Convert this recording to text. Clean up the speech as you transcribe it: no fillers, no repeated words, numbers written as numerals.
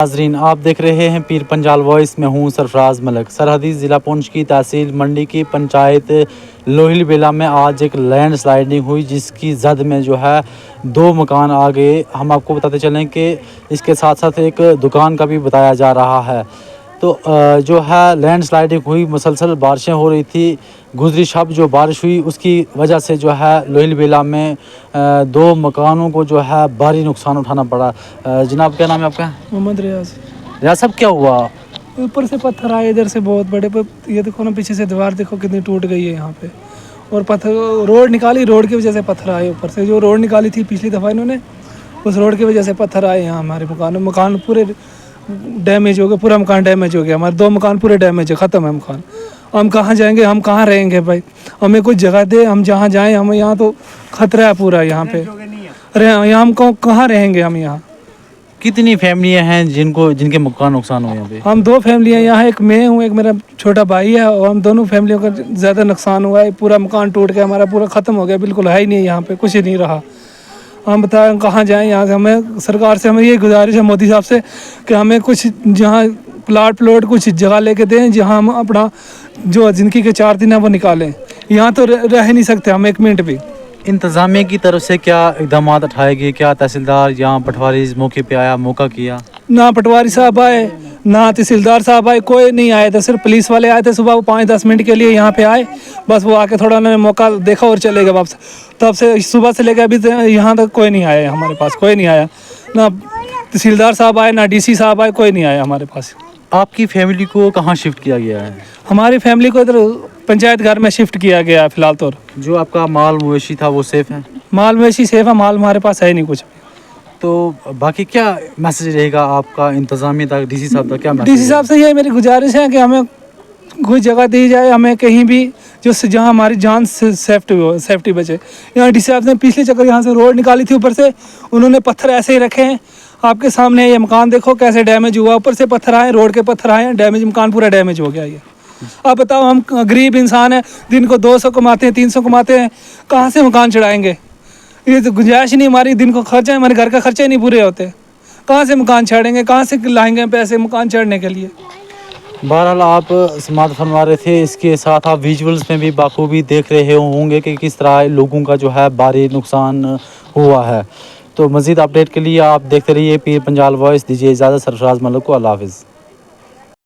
नाजरीन, आप देख रहे हैं पीर पंजाल वॉइस में हूँ सरफराज मलिक। सरहदी ज़िला पुंछ की तहसील मंडी की पंचायत लोहिल बेला में आज एक लैंड स्लाइडिंग हुई, जिसकी जद में जो है 2 मकान आ गए। हम आपको बताते चलें कि इसके साथ साथ एक दुकान का भी बताया जा रहा है। तो जो है लैंड स्लाइडिंग हुई, मुसलसल बारिशें हो रही थी। गुजरी शब जो बारिश हुई उसकी वजह से जो है लोहिल बेला में 2 मकानों को जो है भारी नुकसान उठाना पड़ा। जनाब, क्या नाम है आपका? मोहम्मद रियाज। रियाज साहब, क्या हुआ? ऊपर से पत्थर आए इधर से बहुत बड़े पर, ये देखो ना पीछे से दीवार देखो कितनी टूट गई है यहाँ पे। और पत्थर रोड निकाली, रोड की वजह से पत्थर आए ऊपर से। जो रोड निकाली थी पिछली दफ़ा इन्होंने, उस रोड की वजह से पत्थर आए यहाँ हमारे मकान पूरे डैमेज हो गए। पूरा मकान डैमेज हो गया। हमारे 2 मकान पूरे डैमेज है, ख़त्म है मकान। हम कहाँ जाएंगे, हम कहाँ रहेंगे भाई? हमें कुछ जगह दे, हम जहाँ जाएँ। हमें यहाँ तो खतरा है पूरा यहाँ पे। अरे यहाँ हम कहाँ रहेंगे? हम यहाँ कितनी फैमिलियां हैं जिनके मकान नुकसान हुए? यहाँ पे हम 2 फैमिलियाँ यहाँ, एक मैं हूँ, एक मेरा छोटा भाई है। और हम दोनों फैमिलियों का ज़्यादा नुकसान हुआ है। पूरा मकान टूट गया, हमारा पूरा ख़त्म हो गया, बिल्कुल है ही नहीं यहाँ पे, कुछ ही नहीं रहा। हम बताएं कहाँ जाएं यहाँ से? हमें सरकार से हमें ये गुजारिश है मोदी साहब से कि हमें कुछ जहाँ प्लॉट कुछ जगह लेके दें, जहाँ हम अपना जो ज़िंदगी के 4 दिन है वो निकालें। यहाँ तो रह ही नहीं सकते हम एक मिनट भी। इंतज़ामिया की तरफ से क्या इकदाम उठाए गए? क्या तहसीलदार या पटवारी इस मौके पे आया, मौका किया? ना पटवारी साहब आए, ना तहसीलदार साहब आए, कोई नहीं आए थे। सिर्फ पुलिस वाले आए थे सुबह, वो 5-10 मिनट के लिए यहाँ पे आए। बस वो आके थोड़ा उन्होंने मौका देखा और चले गए वापस। तब से सुबह से लेकर अभी यहाँ तक कोई नहीं आया हमारे पास। कोई नहीं आया, ना तहसीलदार साहब आए, ना डीसी साहब आए, कोई नहीं आया हमारे पास। आपकी फैमिली को कहाँ शिफ्ट किया गया है? हमारी फैमिली को इधर पंचायत घर में शिफ्ट किया गया है फिलहाल। तो जो आपका माल मवेशी था वो सेफ है? माल मवेशी सेफ है, माल हमारे पास है नहीं कुछ। तो बाकी क्या मैसेज रहेगा आपका इंतज़ामिया तक, डीसी साहब तक? क्या डीसी साहब से ये मेरी गुजारिश है कि हमें कोई जगह दी जाए, हमें कहीं भी जो जहाँ हमारी जान से सेफ्टी बचे। यहाँ डीसी साहब ने पिछले चक्कर यहाँ से रोड निकाली थी, ऊपर से उन्होंने पत्थर ऐसे ही रखे हैं। आपके सामने ये मकान देखो कैसे डैमेज हुआ। ऊपर से पत्थर आए, रोड के पत्थर आए, डैमेज, मकान पूरा डैमेज हो गया। ये अब बताओ, हम गरीब इंसान हैं, दिन को 200 कमाते हैं, 300 कमाते हैं, कहाँ से मकान चढ़ाएंगे? ये तो गुंजाइश ही नहीं हमारी। दिन को खर्चा है, हमारे घर का खर्चे नहीं पूरे होते। कहाँ से मकान चढ़ेंगे? कहाँ से लाएंगे पैसे मकान चढ़ने के लिए? बहरहाल आप समात फरमा रहे थे, इसके साथ आप विजुअल्स में भी बाखूबी देख रहे होंगे कि किस तरह लोगों का जो है भारी नुकसान हुआ है। तो मज़ीद अपडेट के लिए आप देखते रहिए पीर पंजाल वॉइस। दीजिए इजाज़त। सरफराज मलिक को अल्लाह हाफ़िज़।